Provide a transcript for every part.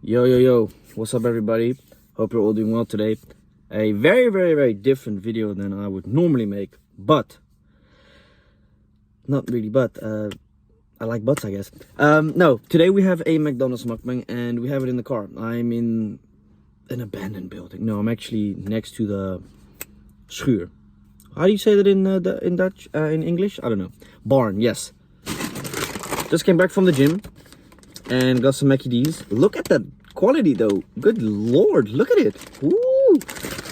Yo, what's up everybody? Hope you're all doing well today. A very different video than I would normally make, but not really, but I like butts, I guess. No, today we have a McDonald's mukbang and we have it in the car. I'm in an abandoned building. No, I'm actually next to the schuur. How do you say that in Dutch, in English? I don't know. Barn, yes. Just came back from the gym and got some Mackie D's. Look at that quality though. Good lord, look at it. Woo!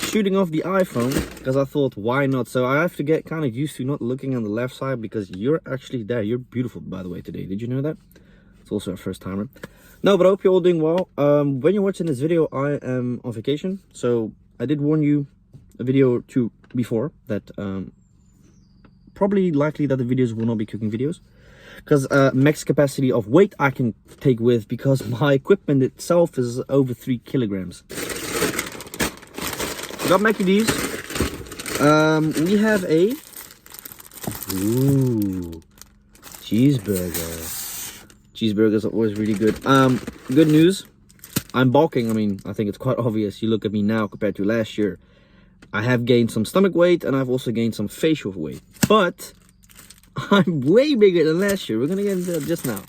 Shooting off the iPhone because I thought, why not? So I have to get kind of used to not looking on the left side because you're actually there. You're beautiful, by the way, today. Did you know that? It's also a first timer. No, but I hope you're all doing well. When you're watching this video, I am on vacation. So I did warn you a video or two before that probably likely that the videos will not be cooking videos. Because max capacity of weight I can take with because my equipment itself is over 3 kilograms. Got Mackie D's. We have a cheeseburger. Cheeseburgers are always really good. Good news. I'm bulking. I mean, I think it's quite obvious. You look at me now compared to last year. I have gained some stomach weight and I've also gained some facial weight. But I'm way bigger than last year. We're gonna get into that just now.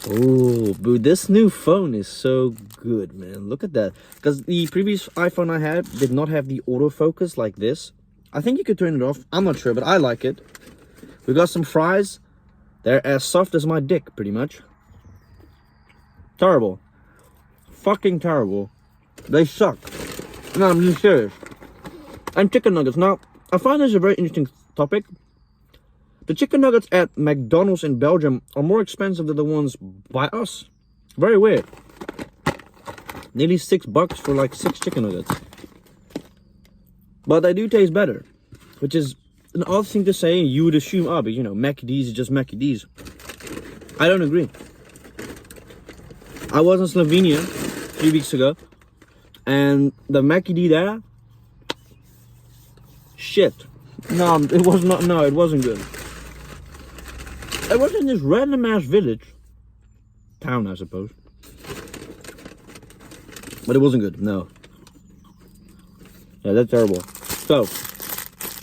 Oh, dude, this new phone is so good, man. Look at that. Because the previous iPhone I had did not have the autofocus like this. I think you could turn it off. I'm not sure, but I like it. We got some fries. They're as soft as my dick, pretty much. Terrible. Fucking terrible. They suck. No, I'm just serious. And chicken nuggets. Now, I find this a very interesting topic. The chicken nuggets at McDonald's in Belgium are more expensive than the ones by us. Very weird. Nearly $6 for like 6 chicken nuggets. But they do taste better. Which is an odd thing to say. You would assume, but you know, Mackie D's is just Mackie D's. I don't agree. I was in Slovenia 3 weeks ago. And the Mackie D there. Shit. No, it was not. No, it wasn't good. It was in this random ass village. Town, I suppose. But it wasn't good, no. Yeah, that's terrible. So,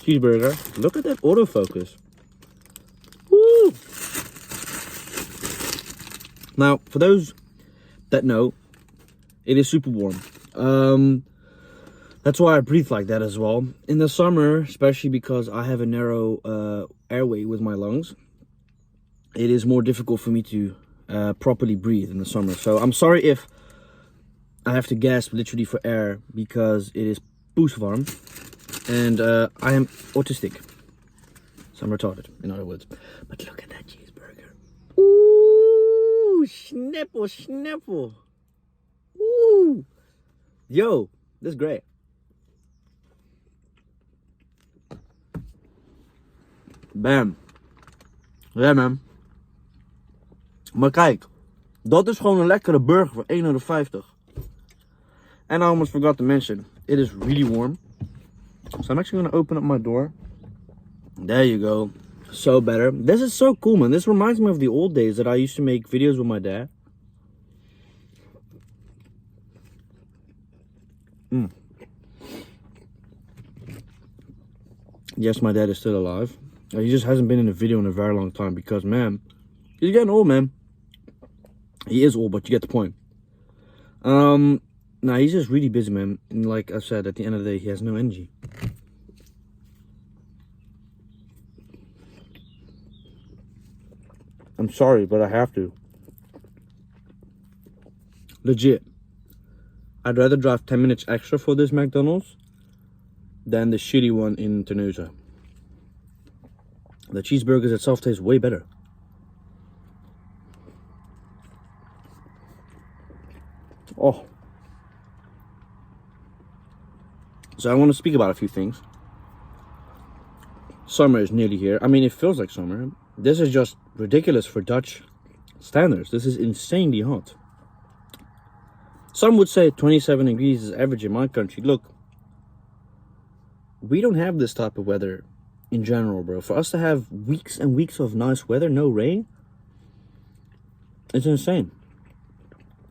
cheeseburger. Look at that autofocus. Woo! Now, for those that know, it is super warm. That's why I breathe like that as well. In the summer, especially because I have a narrow airway with my lungs, it is more difficult for me to properly breathe in the summer. So I'm sorry if I have to gasp literally for air because it is poeswarm. And I am autistic. So I'm retarded, in other words. But look at that cheeseburger. Ooh, snapple. Ooh. Yo, this is great. Bam. Ja, man. Maar kijk, dat is gewoon een lekkere burger voor €1,50. And I almost forgot to mention, it is really warm. So I'm actually going to open up my door. There you go. So better. This is so cool, man. This reminds me of the old days that I used to make videos with my dad. Yes, my dad is still alive. He just hasn't been in a video in a very long time because, man, he's getting old, man. He is old, but you get the point. Nah, he's just really busy, man. And like I said, at the end of the day, he has no energy. I'm sorry, but I have to. Legit. I'd rather drive 10 minutes extra for this McDonald's than the shitty one in Terneuzen. The cheeseburgers itself taste way better. Oh. So I want to speak about a few things. Summer is nearly here. I mean, it feels like summer. This is just ridiculous for Dutch standards. This is insanely hot. Some would say 27 degrees is average in my country. Look, we don't have this type of weather in general, bro. For us to have weeks and weeks of nice weather, no rain, it's insane.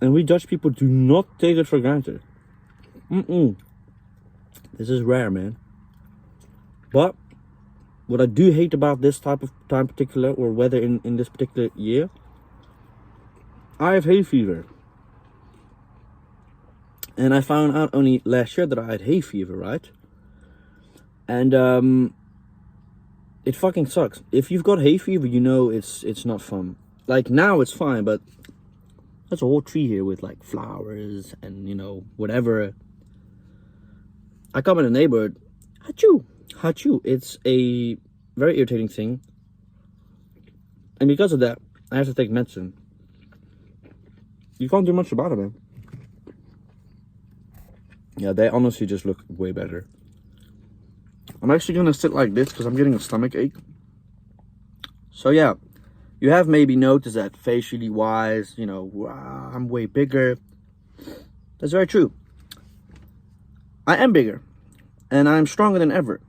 And we Dutch people do not take it for granted. This is rare, man. But what I do hate about this type of time particular, or weather in this particular year, I have hay fever. And I found out only last year that I had hay fever, right? And it fucking sucks. If you've got hay fever, you know it's not fun. Like now it's fine, but there's a whole tree here with like flowers and, you know, whatever. I come in a neighborhood, achoo. It's a very irritating thing. And because of that, I have to take medicine. You can't do much about it, man. Yeah, they honestly just look way better. I'm actually gonna sit like this because I'm getting a stomach ache. So yeah, you have maybe noticed that facially wise, you know, I'm way bigger. That's very true. I am bigger, and I'm stronger than ever,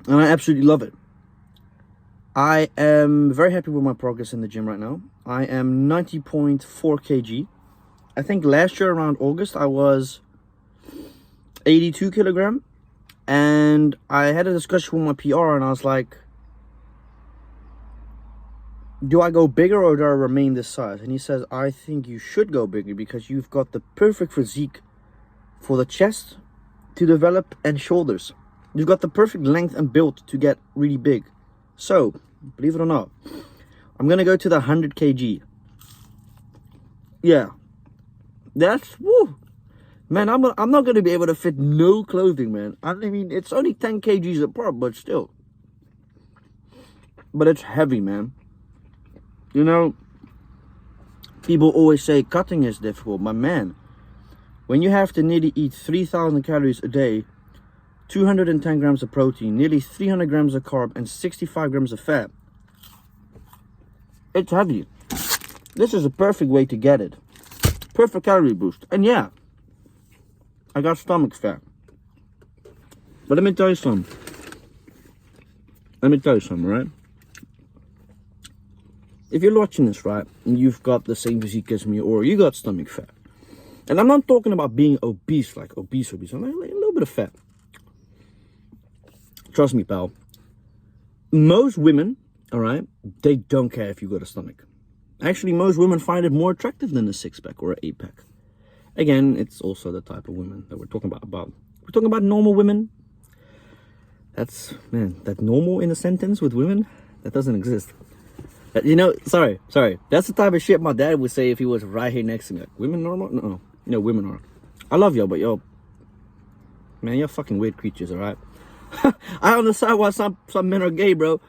and I absolutely love it. I am very happy with my progress in the gym right now. I am 90.4 kg. I think last year around August I was 82 kilogram, and I had a discussion with my PR, and I was like, do I go bigger or do I remain this size? And he says, I think you should go bigger because you've got the perfect physique for the chest to develop and shoulders. You've got the perfect length and build to get really big. So, believe it or not, I'm gonna go to the 100 kg. Yeah, that's woo. Man, I'm not gonna be able to fit no clothing, man. I mean, it's only 10 kgs apart, but still. But it's heavy, man. You know, people always say cutting is difficult, but man, when you have to nearly eat 3,000 calories a day, 210 grams of protein, nearly 300 grams of carb, and 65 grams of fat, it's heavy. This is a perfect way to get it. Perfect calorie boost. And yeah, I got stomach fat. But let me tell you something. Right? If you're watching this, right, and you've got the same physique as me, or you got stomach fat, and I'm not talking about being obese, like obese, I'm like a little bit of fat. Trust me, pal. Most women, all right, they don't care if you got a stomach. Actually, most women find it more attractive than a six-pack or an eight-pack. Again, it's also the type of women that we're talking about. We're talking about normal women. That's, man, that normal in a sentence with women, that doesn't exist. You know, sorry. That's the type of shit my dad would say if he was right here next to me. Like, women normal? No, women are. I love y'all, but yo, man, you're fucking weird creatures, all right? I understand why some men are gay, bro.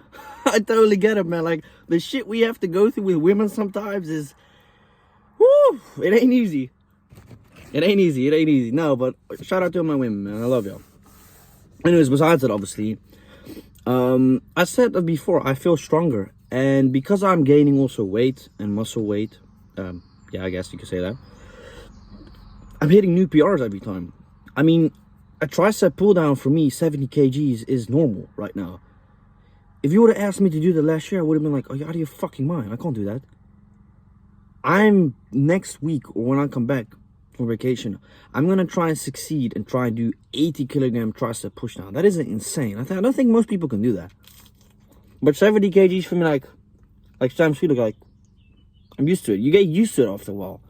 I totally get it, man. Like, the shit we have to go through with women sometimes is, whoo, it ain't easy. No, but shout out to my women, man. I love y'all. Anyways, besides that, obviously, I said that before, I feel stronger. And because I'm gaining also weight and muscle weight, yeah, I guess you could say that, I'm hitting new PRs every time. I mean, a tricep pull down for me, 70 kgs, is normal right now. If you would have asked me to do that last year, I would have been like, oh, you're out of your fucking mind. I can't do that. I'm next week, or when I come back from vacation, I'm going to try and succeed and try and do 80 kilogram tricep push down. That is insane. I don't think most people can do that. But 70 kgs for me, like Sam Sweet, like, I'm used to it. You get used to it after a while.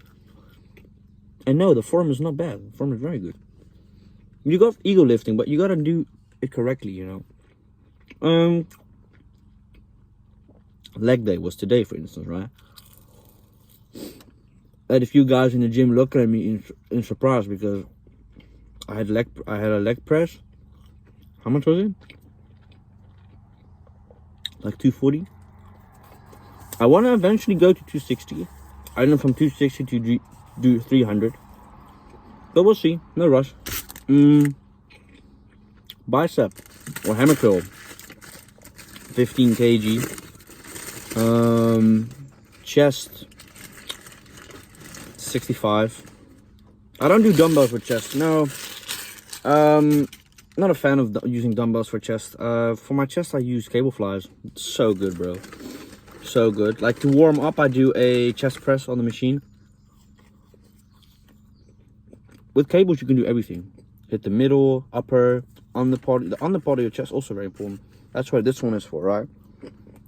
And no, the form is not bad. The form is very good. You got ego lifting, but you got to do it correctly, you know. Leg day was today, for instance, right? I had a few guys in the gym looking at me in surprise because I had a leg press. How much was it? Like 240. I want to eventually go to 260. I went from 260 to do 300. But we'll see. No rush. Bicep or hammer curl. 15 kg. Chest. 65. I don't do dumbbells with chest. No. Not a fan of using dumbbells for chest. For my chest, I use cable flies. It's so good, bro. So good. Like, to warm up, I do a chest press on the machine. with cables you can do everything. Hit the middle, upper, underpart. The underpart of your chest also very important. That's what this one is for, right?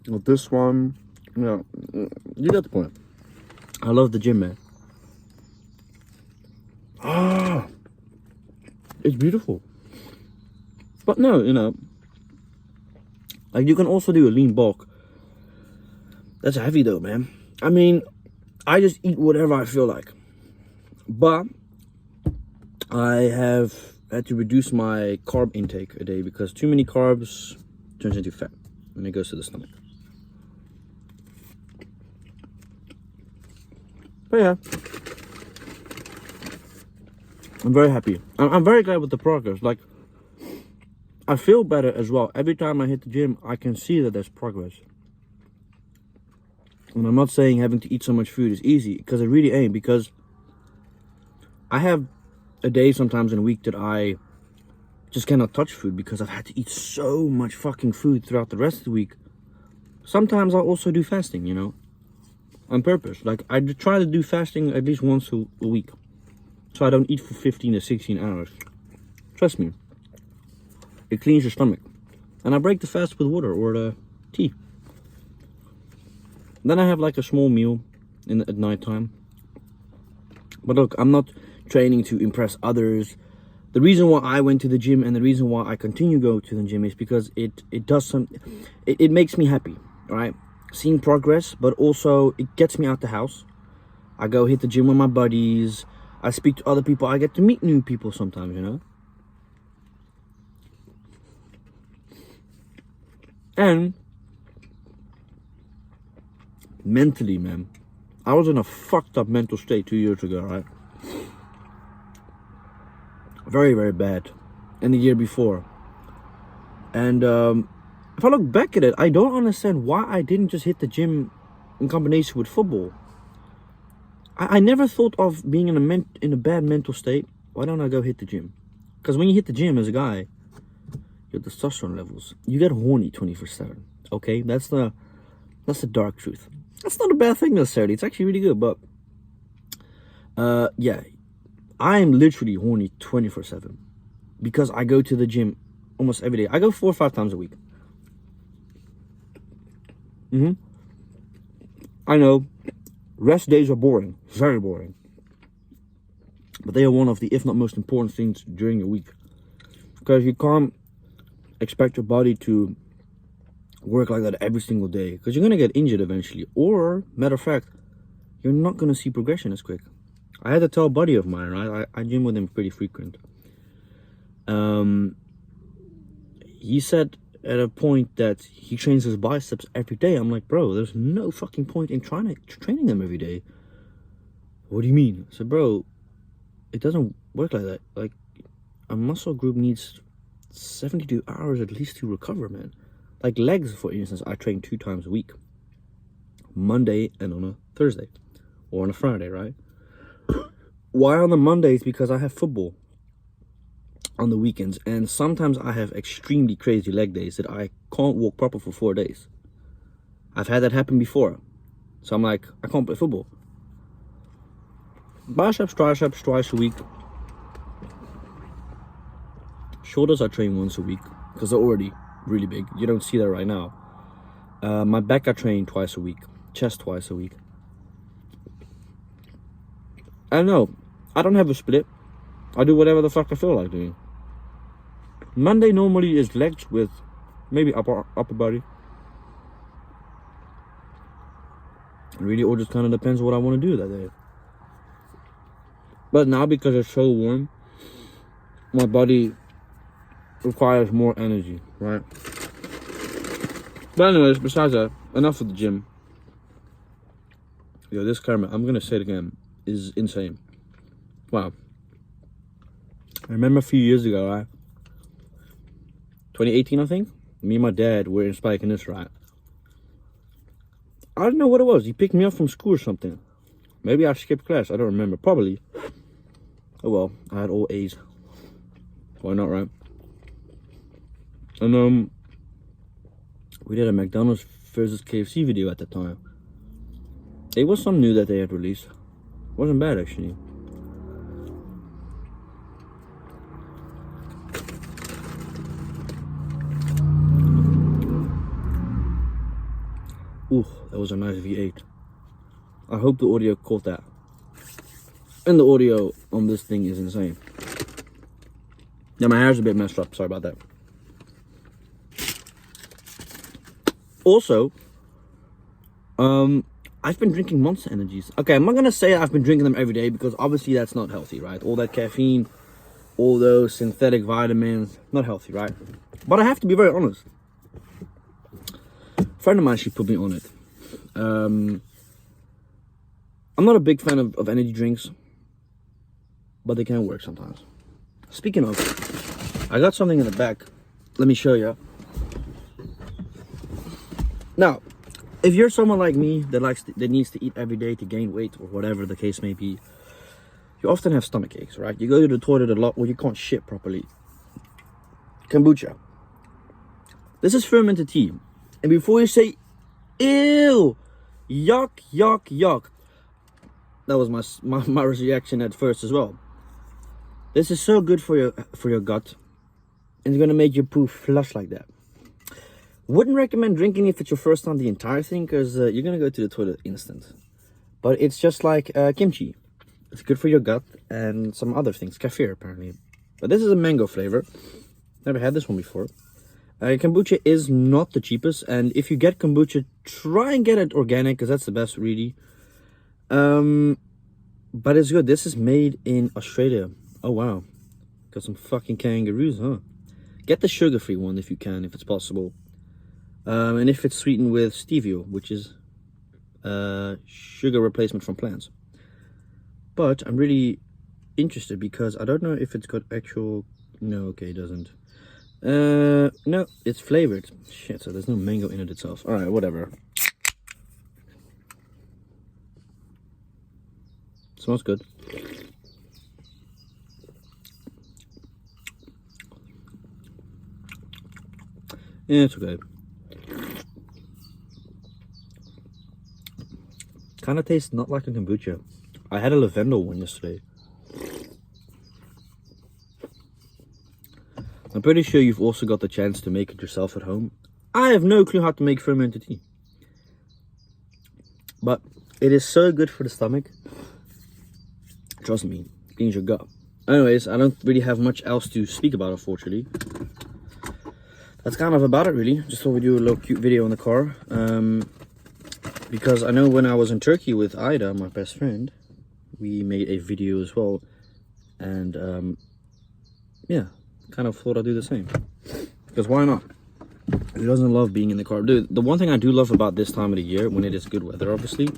With this one, you get the point. I love the gym, man. Ah, it's beautiful. But no, like you can also do a lean bulk. That's heavy though, man. I mean, I just eat whatever I feel like. But I have had to reduce my carb intake a day because too many carbs turns into fat and it goes to the stomach. But yeah, I'm very happy. I'm very glad with the progress. Like, I feel better as well. Every time I hit the gym, I can see that there's progress. And I'm not saying having to eat so much food is easy, because it really ain't. Because I have a day sometimes in a week that I just cannot touch food because I've had to eat so much fucking food throughout the rest of the week. Sometimes I also do fasting, on purpose. Like, I try to do fasting at least once a week, so I don't eat for 15 to 16 hours. Trust me, it cleans your stomach. And I break the fast with water or the tea. Then I have like a small meal at night time. But look, I'm not training to impress others. The reason why I went to the gym and the reason why I continue to go to the gym is because it makes me happy, right? Seeing progress, but also it gets me out the house. I go hit the gym with my buddies. I speak to other people. I get to meet new people sometimes, And mentally, man, I was in a fucked up mental state 2 years ago, right? Very, very bad. And the year before. And if I look back at it, I don't understand why I didn't just hit the gym in combination with football. I never thought of being in a bad mental state. Why don't I go hit the gym? Because when you hit the gym as a guy, your testosterone levels, you get horny 24/7. Okay, that's the dark truth. That's not a bad thing necessarily. It's actually really good. But yeah, I am literally horny 24/7 because I go to the gym almost every day. I go 4 or 5 times a week. I know, rest days are boring, very boring. But they are one of the, if not most important things during the week. Because you can't expect your body to work like that every single day. Because you're going to get injured eventually. Or, matter of fact, you're not going to see progression as quick. I had to tell a buddy of mine, right? I gym with him pretty frequent. He said at a point that he trains his biceps every day. I'm like, bro, there's no fucking point in training them every day. What do you mean? I said, bro, it doesn't work like that. Like, a muscle group needs 72 hours at least to recover, man. Like legs, for instance, I train 2 times a week. Monday and on a Thursday. Or on a Friday, right? Why on the Mondays? Because I have football on the weekends. And sometimes I have extremely crazy leg days that I can't walk proper for 4 days. I've had that happen before. So I'm like, I can't play football. Biceps, triceps, twice a week. Shoulders I train once a week because they're already really big. You don't see that right now. My back I train twice a week. Chest twice a week. I know, I don't have a split. I do whatever the fuck I feel like doing. Monday normally is legs with maybe upper body. It really all just kind of depends on what I want to do that day. But now because it's so warm, my body requires more energy, right? But anyways, besides that, enough of the gym. Yo, this camera, I'm gonna say it again, is insane. Wow. I remember a few years ago, right? 2018, I think. Me and my dad were in Spike in this, right? I don't know what it was. He picked me up from school or something. Maybe I skipped class. I don't remember. Probably. Oh well, I had all A's. Why not, right? And we did a McDonald's versus KFC video at the time. It was something new that they had released. Wasn't bad actually. Ooh, that was a nice V8. I hope the audio caught that. And the audio on this thing is insane. Yeah, my hair's a bit messed up. Sorry about that. Also, I've been drinking Monster Energies. Okay, I'm not gonna say I've been drinking them every day because obviously that's not healthy, right? All that caffeine, all those synthetic vitamins, not healthy, right? But I have to be very honest. A friend of mine, she put me on it. I'm not a big fan of energy drinks, but they can work sometimes. Speaking of, I got something in the back. Let me show you. Now, if you're someone like me that needs to eat every day to gain weight or whatever the case may be, you often have stomach aches, right? You go to the toilet a lot or you can't shit properly. Kombucha. This is fermented tea. And before you say, ew, yuck, yuck, yuck. That was my reaction at first as well. This is so good for your gut. And it's gonna make your poo flush like that. Wouldn't recommend drinking if it's your first time the entire thing, because you're gonna go to the toilet instant. But it's just like kimchi. It's good for your gut and some other things, kefir apparently. But this is a mango flavor. Never had this one before. Kombucha is not the cheapest, and if you get kombucha, try and get it organic, because that's the best really. But it's good. This is made in Australia. Oh wow, got some fucking kangaroos, huh? Get the sugar-free one if you can, if it's possible. And if it's sweetened with stevia, which is sugar replacement from plants. But I'm really interested because I don't know if it's got actual... No, okay, it doesn't. No, it's flavored. Shit, so there's no mango in it itself. Alright, whatever. Smells good. Yeah, it's okay. Kind of tastes not like a kombucha. I had a lavender one yesterday. I'm pretty sure you've also got the chance to make it yourself at home. I have no clue how to make fermented tea. But it is so good for the stomach. Trust me, it cleans your gut. Anyways, I don't really have much else to speak about, unfortunately. That's kind of about it, really. Just thought we'd do a little cute video in the car. Because I know when I was in Turkey with Ida, my best friend, we made a video as well. And yeah, kind of thought I'd do the same. Because why not? Who doesn't love being in the car? Dude, the one thing I do love about this time of the year, when it is good weather, obviously,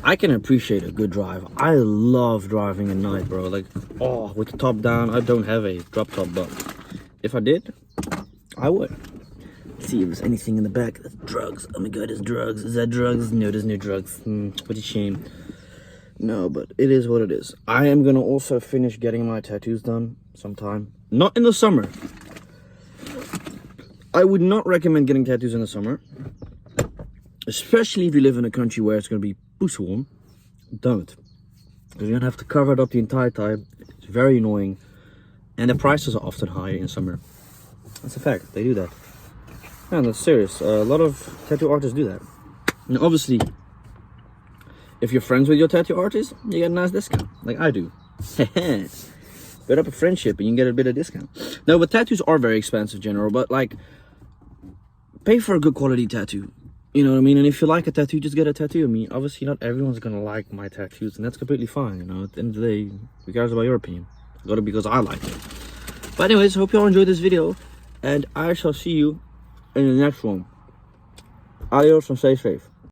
I can appreciate a good drive. I love driving at night, bro. Like, oh, with the top down. I don't have a drop top, but if I did, I would. Let's see if there's anything in the back. That's drugs. Oh my god, there's drugs. Is that drugs? No, there's no drugs. What a shame. No, but it is what it is. I am gonna also finish getting my tattoos done sometime. Not in the summer. I would not recommend getting tattoos in the summer. Especially if you live in a country where it's gonna be pussy warm. Don't. Because you're gonna have to cover it up the entire time. It's very annoying. And the prices are often higher in summer. That's a fact. They do that. Yeah, that's serious. A lot of tattoo artists do that. And obviously, if you're friends with your tattoo artist, you get a nice discount. Like I do. Build up a friendship and you can get a bit of discount. No, but tattoos are very expensive in general. But like, pay for a good quality tattoo. You know what I mean? And if you like a tattoo, just get a tattoo. I mean, obviously not everyone's gonna like my tattoos, and that's completely fine. You know, at the end of the day, who cares about your opinion? I got it because I like it. But anyways, hope you all enjoyed this video, and I shall see you in the next one. Adios and stay safe.